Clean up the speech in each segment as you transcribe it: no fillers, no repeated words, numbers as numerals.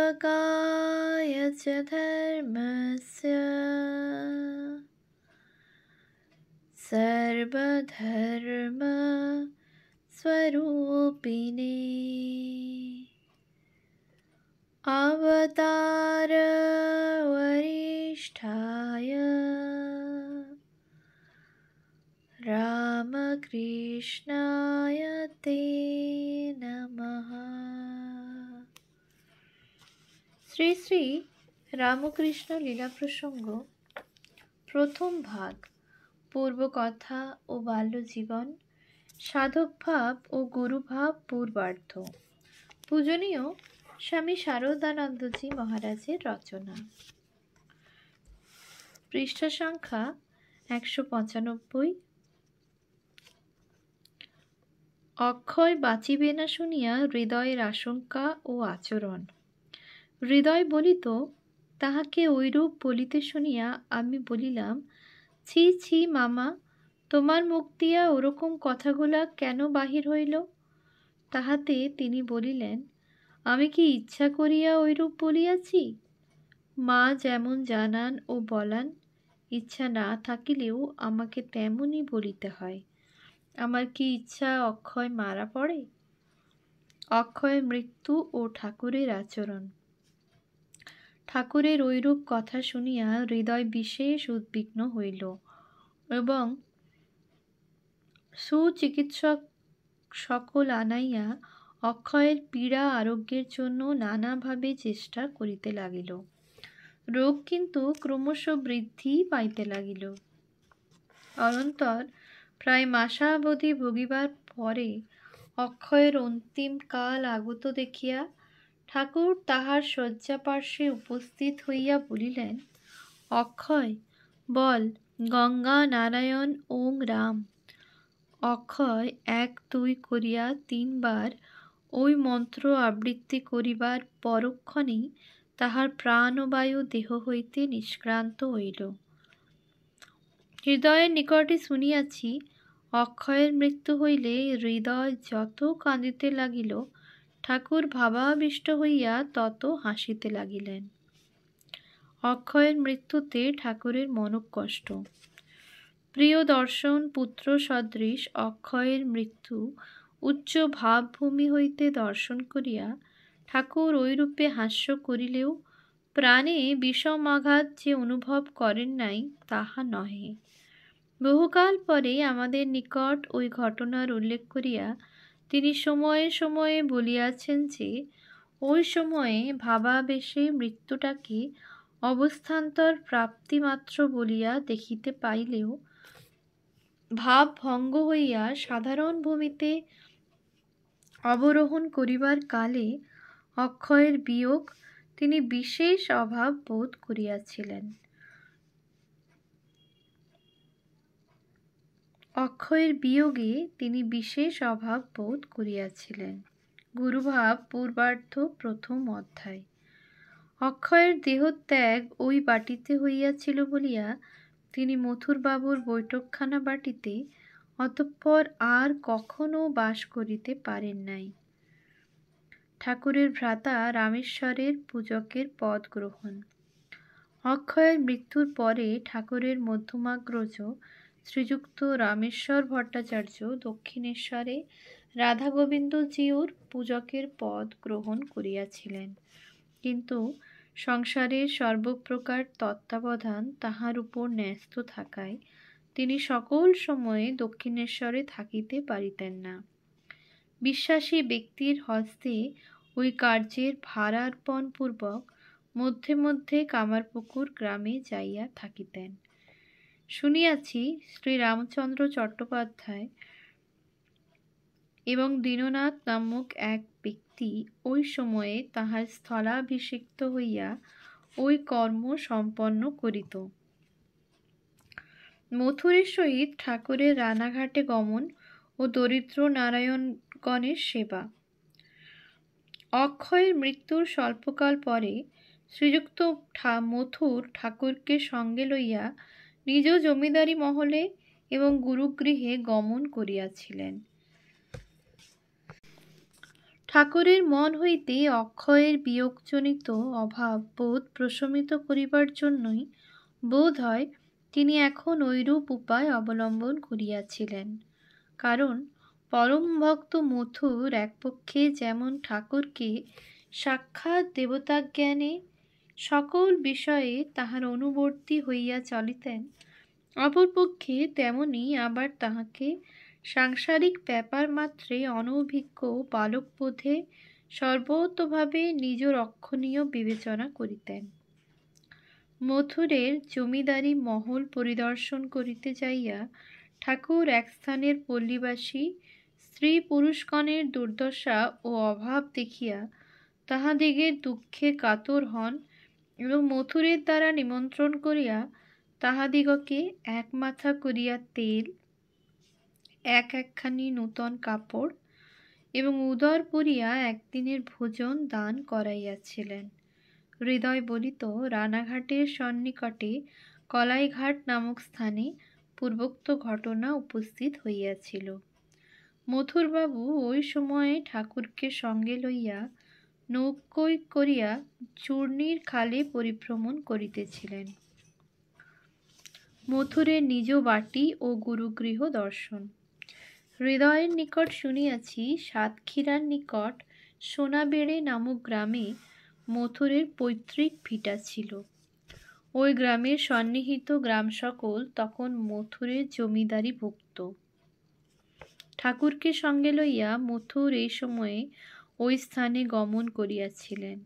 स्थापकाय च धर्मस्य सर्वधर्म स्वरूपिणे अवतार वरिष्ठाय रामकृष्णाय ते नमः। শ্রী শ্রী রামকৃষ্ণ লীলা প্রসঙ্গ প্রথম ভাগ, পূর্বকথা ও বাল্যজীবন, সাধকভাব ও গুরুভাব পূর্বার্ধ। পূজনীয় স্বামী শারদানন্দজি মহারাজের রচনা। পৃষ্ঠা সংখ্যা 195। অক্ষয় বাঁচিবে না শুনিয়া হৃদয়ের আশঙ্কা ও আচরণ। হৃদয় বলিত, তাহাকে ঐরূপ বলিতে শুনিয়া আমি বলিলাম, ছি ছি মামা, তোমার মুখ দিয়া ওরকম কথাগুলা কেন বাহির হইল? তাহাতে তিনি বলিলেন, আমি কি ইচ্ছা করিয়া ঐরূপ বলিয়াছি? মা যেমন জানান ও বলান, ইচ্ছা না থাকিলেও আমাকে তেমনই বলিতে হয়। আমার কি ইচ্ছা অক্ষয় মারা পড়ে? অক্ষয়ের মৃত্যু ও ঠাকুরের আচরণ। ঠাকুরের ঐরূপ কথা শুনিয়া হৃদয় বিশেষ উদ্বিগ্ন হইল এবং সুচিকিৎসক সকল আনাইয়া অক্ষয়ের পীড়া আরোগ্যের জন্য নানাভাবে চেষ্টা করিতে লাগিল। রোগ কিন্তু ক্রমশ বৃদ্ধি পাইতে লাগিল। অনন্তর প্রায় মাসাবধি ভুগিবার পরে অক্ষয়ের অন্তিম কাল আগত দেখিয়া ঠাকুর তাহার শয্যাপার্শ্বে উপস্থিত হইয়া বলিলেন, অক্ষয়, বল গঙ্গা নারায়ণ ওং রাম। অক্ষয় 1 2 করিয়া 3 বার ওই মন্ত্র আবৃত্তি করিবার পরক্ষণেই তাহার প্রাণবায়ু দেহ হইতে নিষ্ক্রান্ত হইল। হৃদয়ের নিকটে শুনিয়াছি, অক্ষয়ের মৃত্যু হইলে হৃদয় যত কাঁদিতে লাগিল, ঠাকুর ভাবাবিষ্ট হইয়া তত হাসিতে লাগিলেন। অক্ষয়ের মৃত্যুতে ঠাকুরের মনোকষ্ট। প্রিয় দর্শন পুত্র সদৃশ অক্ষয়ের মৃত্যু উচ্চ ভাবভূমি হইতে দর্শন করিয়া ঠাকুর ঐরূপে হাস্য করিলেও প্রাণে বিষম আঘাত যে অনুভব করেন নাই তাহা নহে। বহুকাল পরে আমাদের নিকট ওই ঘটনার উল্লেখ করিয়া তিনি সময়ে সময়ে বলিয়াছেন যে, ওই সময়ে ভাবাবেশে মৃত্যুটাকে অবস্থান্তর প্রাপ্তিমাত্র বলিয়া দেখিতে পাইলেও ভাব ভঙ্গ হইয়া সাধারণ ভূমিতে অবরোহণ করিবার কালে অক্ষয়ের বিয়োগ তিনি বিশেষ অভাব বোধ করিয়াছিলেন। অক্ষয়ের বিয়োগে তিনি বিশেষ অভাব বোধ করিয়াছিলেন। গুরুভাব পূর্বার্ধ প্রথম অধ্যায়। অক্ষয়ের দেহত্যাগ ওই বাটিতে হইয়াছিল বলিয়া তিনি মথুরবাবুর বৈঠকখানা বাটিতে অতঃপর আর কখনো বাস করিতে পারেন নাই। ঠাকুরের ভ্রাতা রামেশ্বরের পূজকের পদ গ্রহণ। অক্ষয়ের মৃত্যুর পরে ঠাকুরের মধ্যমাগ্রজ শ্রীযুক্ত রামেশ্বর ভট্টাচার্য দক্ষিণেশ্বরে রাধাগোবিন্দজিউর পূজকের পদ গ্রহণ করিয়াছিলেন, কিন্তু সংসারের সর্বপ্রকার তত্ত্বাবধান তাহার উপর ন্যস্ত থাকায় তিনি সকল সময়ে দক্ষিণেশ্বরে থাকিতে পারিতেন না। বিশ্বাসী ব্যক্তির হস্তে ওই কার্যের ভারার্পণপূর্বক মধ্যে মধ্যে কামারপুকুর গ্রামে যাইয়া থাকিতেন। শুনিয়াছি শ্রীরামচন্দ্র চট্টোপাধ্যায় এবং দীননাথ নামক এক ব্যক্তি ওই সময়ে তাহার স্থলাভিষিক্ত হইয়া ওই কর্ম সম্পন্ন করিত। মথুরের সহিত ঠাকুরের রানাঘাটে গমন ও দরিদ্র নারায়ণগণের সেবা। অক্ষয়ের মৃত্যুর স্বল্পকাল পরে শ্রীযুক্ত মথুর ঠাকুরকে সঙ্গে লইয়া নিজ জমিদারি মহলে এবং গুরুগৃহে গমন করিয়াছিলেন। ঠাকুরের মন হইতে অক্ষয়ের বিয়োগজনিত অভাব বোধ প্রশমিত করিবার জন্যই বোধ হয় তিনি এখন ঐরূপ উপায় অবলম্বন করিয়াছিলেন। কারণ পরম ভক্ত মথুর এক পক্ষে যেমন ঠাকুরকে সাক্ষাৎ দেবতাজ্ঞানে সকল বিষয়ে তাহার অনুবর্তী হইয়া চলিতেন, অপরপক্ষে তেমনি আবার তাহাকে সাংসারিক ব্যাপার মাত্রে অনভিজ্ঞ বালকবোধে সর্বতোভাবে নিজ রক্ষণীয় বিবেচনা করিতেন। মথুরের জমিদারি মহল পরিদর্শন করিতে যাইয়া ঠাকুর এক স্থানের পল্লীবাসী স্ত্রী পুরুষগণের দুর্দশা ও অভাব দেখিয়া তাহাদিগের দুঃখে কাতর হন এবং মথুরের দ্বারা নিমন্ত্রণ করিয়া তাহাদিগকে এক মাথা করিয়া তেল, একখানি নূতন কাপড় এবং উদর পরিয়া একদিনের ভোজন দান করাইয়াছিলেন। হৃদয় বলিত, রানাঘাটের সন্নিকটে কলাইঘাট নামক স্থানে পূর্বোক্ত ঘটনা উপস্থিত হইয়াছিল। মথুরবাবু ওই সময়ে ঠাকুরকে সঙ্গে লইয়া নৌকোয় করিয়া চূর্ণীর খালে পরিভ্রমণ করিতেছিলেন। মথুরের নিজ বাটি ও গুরুগৃহ দর্শন। হৃদয়ের নিকট শুনিয়াছি সাতক্ষীরার নিকট সোনাবেড়ে নামক গ্রামে মথুরের পৈতৃক ভিটা ছিল। ওই গ্রামের সন্নিহিত গ্রাম সকল তখন মথুরের জমিদারি ভুক্ত। ঠাকুরকে সঙ্গে লইয়া মথুর এই সময়ে ওই স্থানে গমন করিয়াছিলেন।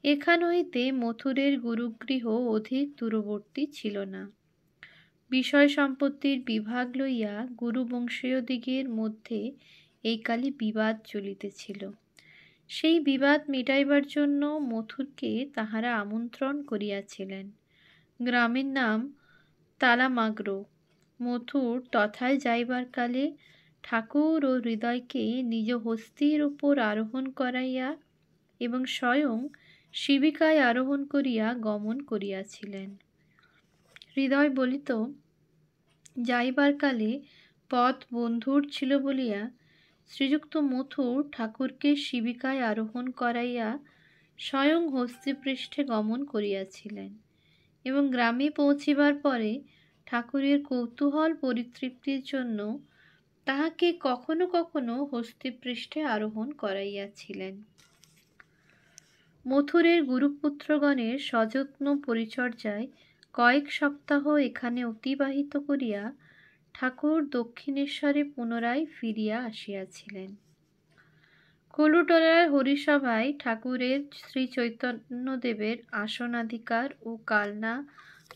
এখান হইতে মথুরের গুরুগৃহ অধিক দূরবর্তী ছিল না। বিষয় সম্পত্তির বিভাগ লইয়া গুরুবংশীয়দিগের মধ্যে এই কালে বিবাদ চলিতেছিল। সেই বিবাদ মিটাইবার জন্য মথুরকে তাহারা আমন্ত্রণ করিয়াছিলেন। গ্রামের নাম তালামাগ্রো। মথুর তথায় যাইবার কালে ঠাকুর ও হৃদয়কে নিজ হস্তির উপর আরোহণ করাইয়া এবং স্বয়ং শিবিকায় আরোহণ করিয়া গমন করিয়াছিলেন। হৃদয় বলিত, যাইবার কালে পথ বন্ধুর ছিল বলিয়া শ্রীযুক্ত মথুর ঠাকুরকে শিবিকায় আরোহণ করাইয়া স্বয়ং হস্তিপৃষ্ঠে গমন করিয়াছিলেন এবং গ্রামে পৌঁছিবার পরে ঠাকুরের কৌতূহল পরিতৃপ্তির জন্য তাহাকে কখনো কখনো হস্তিপৃষ্ঠে আরোহণ করাইয়াছিলেন। মথুরের গুরুপুত্রগণের সযত্ন পরিচর্যায় কয়েক সপ্তাহ এখানে অতিবাহিত করিয়া ঠাকুর দক্ষিণেশ্বরে পুনরায় ফিরিয়া আসিয়াছিলেন। কলুটলার হরিসভায় ঠাকুরের শ্রী চৈতন্যদেবের আসনাধিকার ও কালনা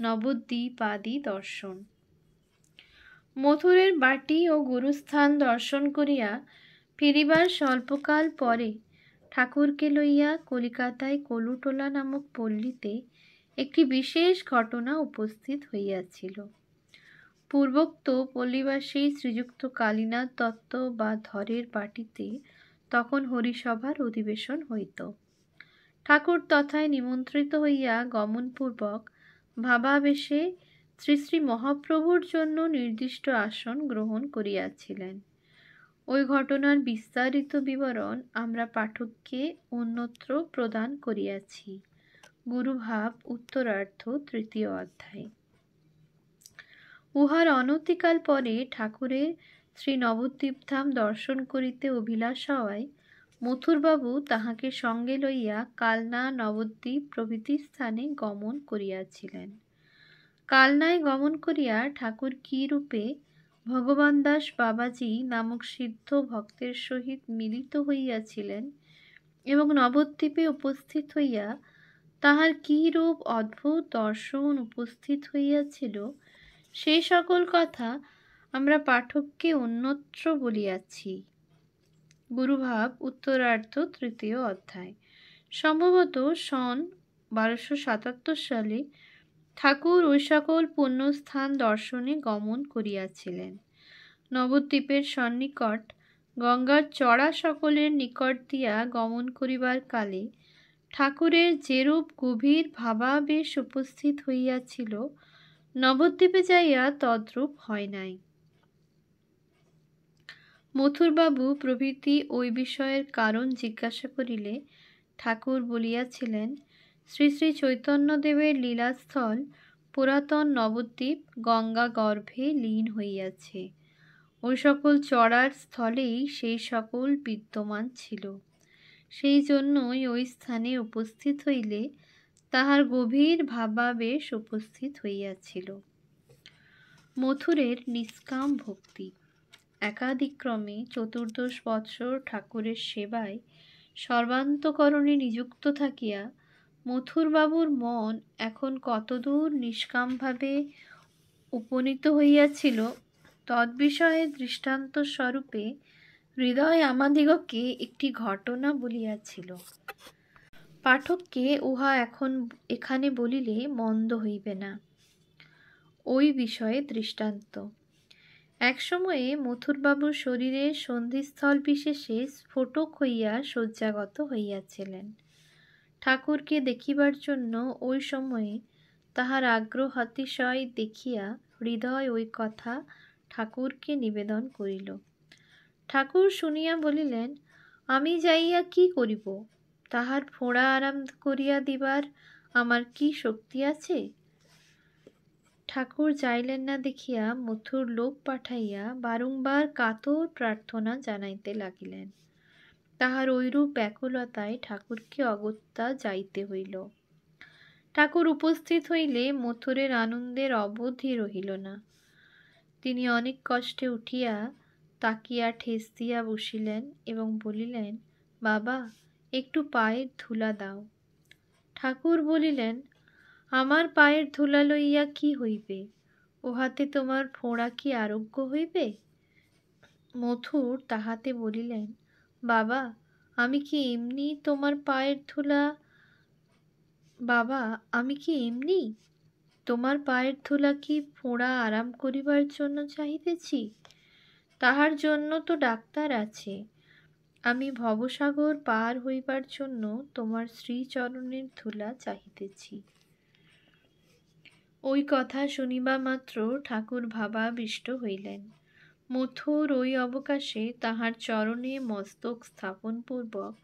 নবদ্বীপ আদি দর্শন। মথুরের বাটি ও গুরুস্থান দর্শন করিয়া ফিরিবার স্বল্পকাল পরে ঠাকুরকে লইয়া কলিকাতায় কলুটোলা নামক পল্লীতে একটি বিশেষ ঘটনা উপস্থিত হইয়াছিল। পূর্বোক্ত পল্লীবাসী শ্রীযুক্ত কালীনাথ দত্ত বা ধরের বাটিতে তখন হরিসভার অধিবেশন হইত। ঠাকুর তথায় নিমন্ত্রিত হইয়া গমনপূর্বক ভাবাবেশে শ্রী শ্রী মহাপ্রভুর জন্য নির্দিষ্ট আসন গ্রহণ করিয়াছিলেন। ওই ঘটনার বিস্তারিত বিবরণ আমরা পাঠককে অন্যত্র প্রদান করিয়াছি। গুরুভাব উত্তরার্ধ, তৃতীয় অধ্যায়। উহার অনতিকাল পরে ঠাকুরের শ্রী নবদ্বীপধাম দর্শন করিতে অভিলাষ হওয়ায় মথুরবাবু তাহাকে সঙ্গে লইয়া কালনা, নবদ্বীপ প্রভৃতি স্থানে গমন করিয়াছিলেন। কালনায় গমন করিয়া ঠাকুর কি রূপে ভগবান দাস বাবাজি নামক সিদ্ধ ভক্তের সহিত মিলিত হইয়াছিলেন এবং নবদ্বীপে উপস্থিত হইয়া তাহার কি রূপ অদ্ভুত দর্শন উপস্থিত হইয়াছিল, সে সকল কথা আমরা পাঠককে অন্যত্র বলিয়াছি। গুরুভাব উত্তরার্ধ, তৃতীয় অধ্যায়। সম্ভবত সন 1277 সালে ঠাকুর ওই সকল পুণ্যস্থান দর্শনে গমন করিয়াছিলেন। নবদ্বীপের সন্নিকট গঙ্গার চড়া সকলের নিকট দিয়া গমন করিবার কালে ঠাকুরের যেরূপ গভীর ভাবাবেশ উপস্থিত হইয়াছিল, নবদ্বীপে যাইয়া তদ্রূপ হয় নাই। মথুরবাবু প্রভৃতি ওই বিষয়ের কারণ জিজ্ঞাসা করিলে ঠাকুর বলিয়াছিলেন, শ্রী শ্রী চৈতন্যদেবের লীলাস্থল পুরাতন নবদ্বীপ গঙ্গা গর্ভে লীন হইয়াছে। ওই সকল চড়ার স্থলেই সেই সকল বিদ্যমান ছিল। সেই জন্যই ওই স্থানে উপস্থিত হইলে তাহার গভীর ভাবাবেশ উপস্থিত হইয়াছিল। মথুরের নিষ্কাম ভক্তি। একাদিক্রমে 14 বৎসর ঠাকুরের সেবায় সর্বান্তঃকরণে নিযুক্ত থাকিয়া মথুরবাবুর মন এখন কতদূর নিষ্কামভাবে উপনীত হইয়াছিল, তদ্বিষয়ে দৃষ্টান্তস্বরূপে হৃদয় আমাদিগকে একটি ঘটনা বলিয়াছিল। পাঠককে উহা এখানে বলিলে মন্দ হইবে না। ওই বিষয়ে দৃষ্টান্ত। এক সময়ে মথুরবাবুর শরীরে সন্ধিস্থল বিশেষে স্ফোটক হইয়া শয্যাগত হইয়াছিলেন। ঠাকুরকে দেখিবার জন্য ওই সময়ে তাহার আগ্রহাতিশয় দেখিয়া হৃদয় ওই কথা ঠাকুরকে নিবেদন করিল। ঠাকুর শুনিয়া বলিলেন, আমি যাইয়া কি করিব? তাহার ফোঁড়া আরাম করিয়া দিবার আমার কি শক্তি আছে? ঠাকুর যাইলেন না দেখিয়া মথুর লোক পাঠাইয়া বারংবার কাতর প্রার্থনা জানাইতে লাগিলেন। তাহার ঐরূপ ব্যাকুলতায় ঠাকুরকে অগত্যা যাইতে হইল। ঠাকুর উপস্থিত হইলে মথুরের আনন্দের অবধি রহিল না। তিনি অনেক কষ্টে উঠিয়া তাকিয়া ঠেস দিয়া বসিলেন এবং বলিলেন, বাবা, একটু পায়ের ধুলা দাও। ঠাকুর বলিলেন, আমার পায়ের ধুলা লইয়া কি হইবে? উহাতে তোমার ফোঁড়া কি আরোগ্য হইবে? মথুর তাহাতে বলিলেন, বাবা, আমি কি এমনি তোমার পায়ের ধুলা কি ফোঁড়া আরাম করিবার জন্য চাহিতেছি? তাহার জন্য তো ডাক্তার আছে। আমি ভবসাগর পার হইবার জন্য তোমার শ্রীচরণের ধুলা চাহিতেছি। ওই কথা শুনিবা মাত্র ঠাকুর ভাবাবিষ্ট হইলেন। মথুর ওই অবকাশে তাহার চরণে মস্তক স্থাপনপূর্বক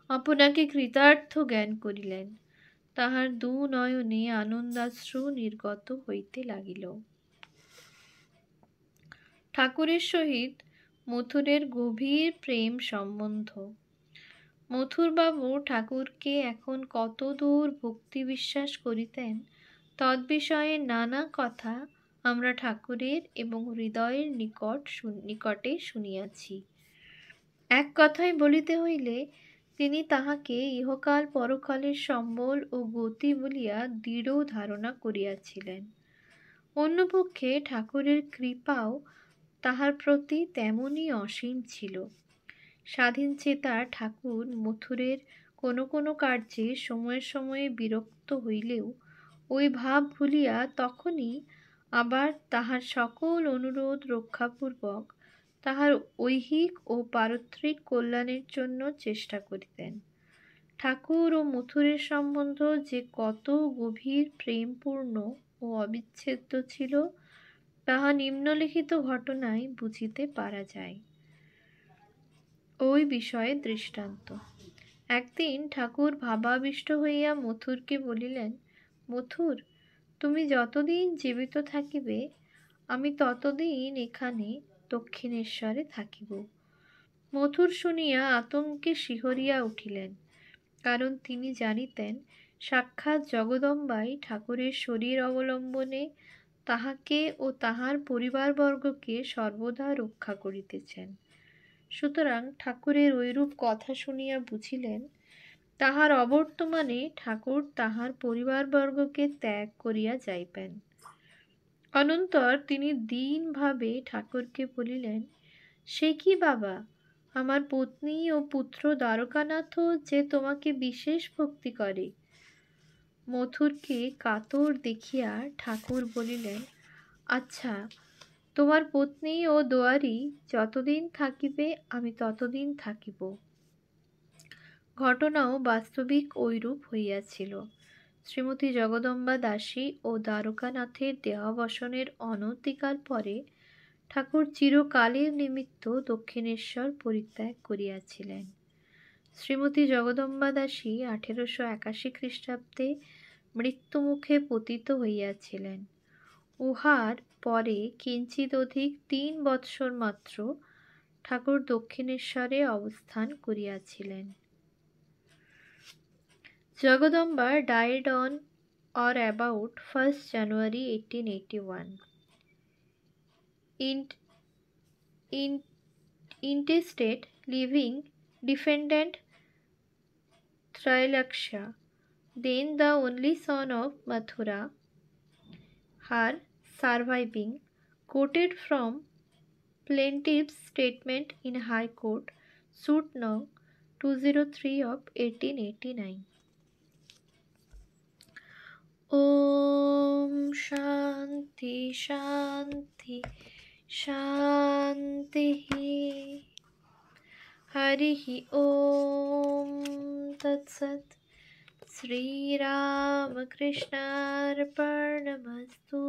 আপনাকে কৃতার্থ জ্ঞান করিলেন। তাহার দু নয়নে আনন্দাশ্রু নির্গত হইতে লাগিল। ঠাকুরের সহিত মথুরের গভীর প্রেম সম্বন্ধ। মথুরবাবু ঠাকুরকে এখন কতদূর ভক্তি বিশ্বাস করিতেন, তদ্বিষয়ে নানা কথা আমরা ঠাকুরের এবং হৃদয়ের নিকটে শুনিয়াছি। এক কথায় বলিতে হইলে তিনি তাহাকে ইহকাল পরকালের সম্বল ও গতি বলিয়া দৃঢ় ধারণা করিয়াছিলেন। অন্যপক্ষে ঠাকুরের কৃপাও তাহার প্রতি তেমনই অসীম ছিল। স্বাধীনচেতা ঠাকুর মথুরের কোনো কোনো কার্যে সময়ে সময়ে বিরক্ত হইলেও ওই ভাব ভুলিয়া তখনই আবার তাহার সকল অনুরোধ রক্ষাপূর্বক তাহার ঐহিক ও পারত্রিক কল্যাণের জন্য চেষ্টা করিতেন। ঠাকুর ও মথুরের সম্বন্ধ যে কত গভীর প্রেমপূর্ণ ও অবিচ্ছেদ্য ছিল, তাহা নিম্নলিখিত ঘটনায় বুঝিতে পারা যায়। ওই বিষয়ে দৃষ্টান্ত। একদিন ঠাকুর ভাবাবিষ্ট হইয়া মথুরকে বলিলেন, মথুর, তুমি যতদিন জীবিত থাকিবে আমি ততদিন এখানে দক্ষিণেশ্বরে থাকিব। মথুর শুনিয়া আতঙ্কে শিহরিয়া উঠিলেন, কারণ তিনি জানিতেন সাক্ষাৎ জগদম্বাই ঠাকুরের শরীর অবলম্বনে তাহাকে ও তাহার পরিবারবর্গকে সর্বদা রক্ষা করিতেছেন। সুতরাং ঠাকুরের ঐরূপ কথা শুনিয়া বুঝিলেন তাহার অবর্তমানে ঠাকুর তাহার পরিবারবর্গকে ত্যাগ করিয়া যাইবেন। অনন্তর তিনি দীনভাবে ঠাকুরকে বলিলেন, সে কি বাবা, আমার পত্নী ও পুত্র দ্বারকানাথও যে তোমাকে বিশেষ ভক্তি করে। মথুরকে কাতর দেখিয়া ঠাকুর বলিলেন, আচ্ছা, তোমার পত্নী ও দোয়ারি যতদিন থাকিবে আমি ততদিন থাকিব। ঘটনাও বাস্তবিক ঐরূপ হইয়াছিল। শ্রীমতী জগদম্বা দাসী ও দ্বারকানাথের দেহাবসানের অনতিকাল পরে ঠাকুর চিরকালের নিমিত্ত দক্ষিণেশ্বর পরিত্যাগ করিয়াছিলেন। শ্রীমতী জগদম্বা দাসী 1881 খ্রিস্টাব্দে মৃত্যুমুখে পতিত হইয়াছিলেন। উহার পরে কিঞ্চিত অধিক 3 বৎসর মাত্র ঠাকুর দক্ষিণেশ্বরে অবস্থান করিয়াছিলেন। Jagadamba died on or about 1st January 1881. Intestate living defendant Trailaksha, then the only son of Mathura, her surviving, quoted from plaintiff's statement in High Court, suit no. 203 of 1889. Om Shanti Shanti Shantihi. Harihi Om Tat Sat. Sri Ramakrishna Arpanamastu.